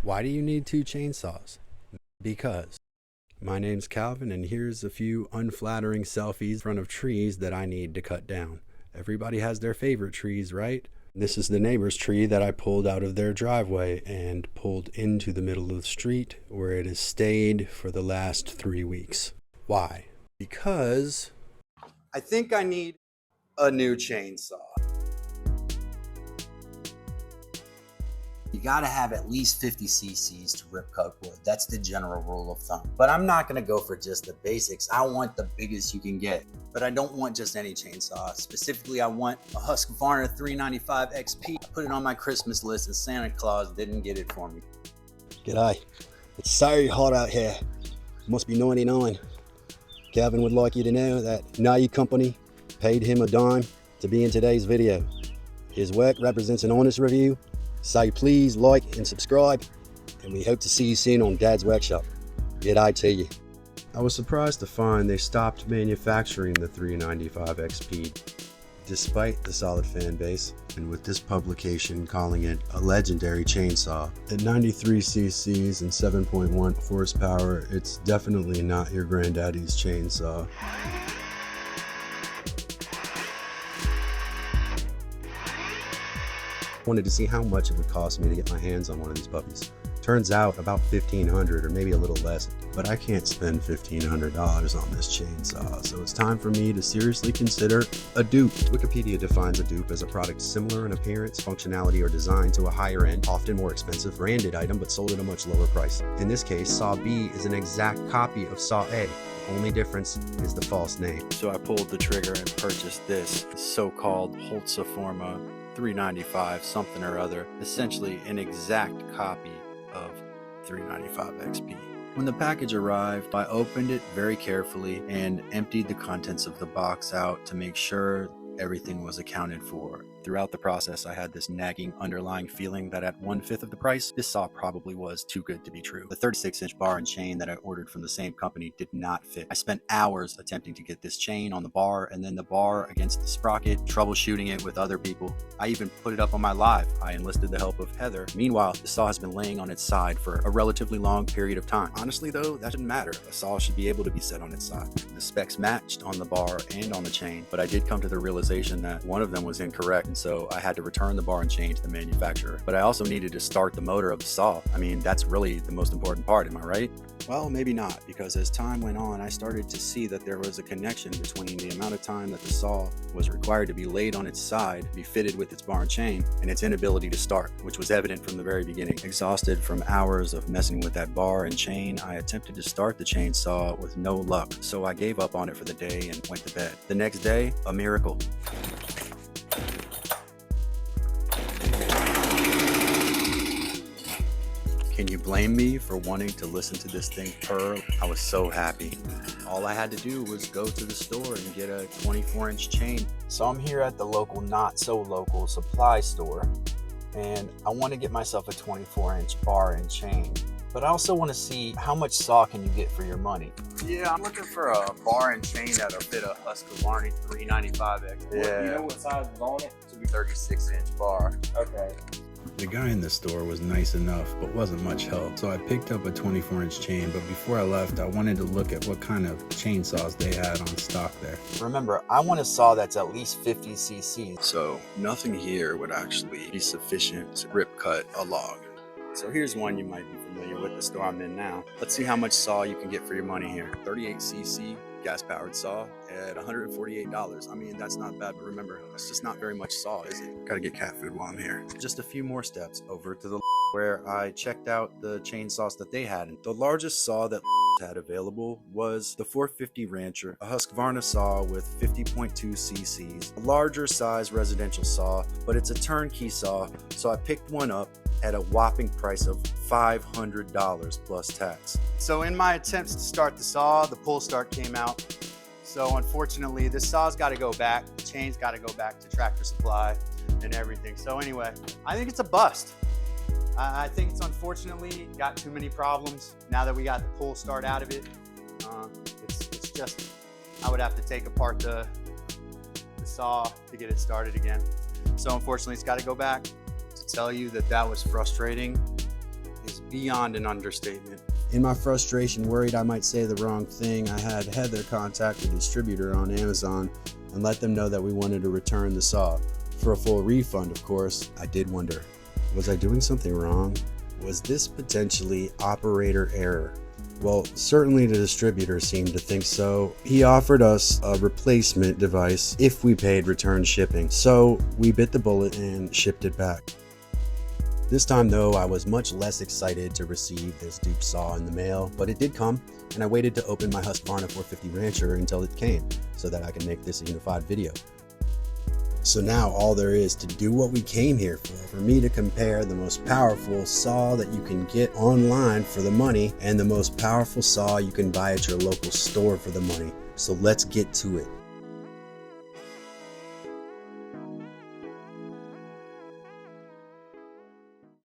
Why do you need two chainsaws? Because. My name's Calvin, and here's a few unflattering selfies in front of trees that I need to cut down. Everybody has their favorite trees, right? This is the neighbor's tree that I pulled out of their driveway and pulled into the middle of the street, where it has stayed for the last 3 weeks. Why? Because I think I need a new chainsaw. You gotta have at least 50 cc's to rip cut wood. That's the general rule of thumb. But I'm not gonna go for just the basics. I want the biggest you can get. But I don't want just any chainsaw. Specifically, I want a Husqvarna 395XP. I put it on my Christmas list and Santa Claus didn't get it for me. G'day. It's so hot out here. Must be 99. Calvin would like you to know that no company paid him a dime to be in today's video. His work represents an honest review. So please like and subscribe, and we hope to see you soon on Dad's Workshop. G'day to you. I was surprised to find they stopped manufacturing the 395XP, despite the solid fan base, and with this publication calling it a legendary chainsaw. At 93 cc's and 7.1 horsepower, it's definitely not your granddaddy's chainsaw. Wanted to see how much it would cost me to get my hands on one of these puppies. Turns out about $1,500 or maybe a little less, but I can't spend $1,500 on this chainsaw, so it's time for me to seriously consider a dupe. Wikipedia defines a dupe as a product similar in appearance, functionality, or design to a higher end, often more expensive, branded item but sold at a much lower price. In this case, Saw B is an exact copy of Saw A. The only difference is the false name. So I pulled the trigger and purchased this so-called Holzfforma 395 something or other, essentially an exact copy of 395XP. When the package arrived, I opened it very carefully and emptied the contents of the box out to make sure everything was accounted for. Throughout the process, I had this nagging underlying feeling that at 1/5 of the price, this saw probably was too good to be true. The 36-inch bar and chain that I ordered from the same company did not fit. I spent hours attempting to get this chain on the bar and then the bar against the sprocket, troubleshooting it with other people. I even put it up on my live. I enlisted the help of Heather. Meanwhile, the saw has been laying on its side for a relatively long period of time. Honestly though, that shouldn't matter. A saw should be able to be set on its side. The specs matched on the bar and on the chain, but I did come to the realization that one of them was incorrect, and so I had to return the bar and chain to the manufacturer. But I also needed to start the motor of the saw. I mean, that's really the most important part, am I right? Well, maybe not, because as time went on, I started to see that there was a connection between the amount of time that the saw was required to be laid on its side, be fitted with its bar and chain, and its inability to start, which was evident from the very beginning. Exhausted from hours of messing with that bar and chain, I attempted to start the chainsaw with no luck, so I gave up on it for the day and went to bed. The next day, a miracle. Can you blame me for wanting to listen to this thing purr? I was so happy. All I had to do was go to the store and get a 24-inch chain. So I'm here at the local, not so local supply store, and I want to get myself a 24-inch bar and chain. But I also want to see how much saw can you get for your money. Yeah, I'm looking for a bar and chain that'll fit a Husqvarna 395X. Yeah. You know what size is on it? It's a 36-inch bar. Okay. The guy in the store was nice enough, but wasn't much help. So I picked up a 24-inch chain, but before I left, I wanted to look at what kind of chainsaws they had on stock there. Remember, I want a saw that's at least 50 cc's. So nothing here would actually be sufficient to rip cut a log. So here's one you might be familiar with, the store I'm in now. Let's see how much saw you can get for your money here. 38cc gas-powered saw at $148. I mean, that's not bad, but remember, it's just not very much saw, is it? Gotta get cat food while I'm here. Just a few more steps over to the where I checked out the chainsaws that they had. And the largest saw that had available was the 450 Rancher, a Husqvarna saw with 50.2 cc's, a larger size residential saw, but it's a turnkey saw, so I picked one up at a whopping price of $500 plus tax. So in my attempts to start the saw, the pull start came out. So unfortunately, this saw's got to go back, the chain's got to go back to Tractor Supply and everything. So anyway, I think it's a bust. I think it's unfortunately got too many problems now that we got the pull start out of it. It's just, I would have to take apart the saw to get it started again. So unfortunately, it's got to go back. To tell you that that was frustrating is beyond an understatement. In my frustration, worried I might say the wrong thing, I had Heather contact the distributor on Amazon and let them know that we wanted to return the saw. For a full refund, of course. I did wonder, was I doing something wrong? Was this potentially operator error? Well, certainly the distributor seemed to think so. He offered us a replacement device if we paid return shipping, so we bit the bullet and shipped it back. This time though, I was much less excited to receive this dupe saw in the mail, but it did come, and I waited to open my Husqvarna 450 Rancher until it came, so that I could make this a unified video. So now all there is to do what we came here for me to compare the most powerful saw that you can get online for the money and the most powerful saw you can buy at your local store for the money. So let's get to it.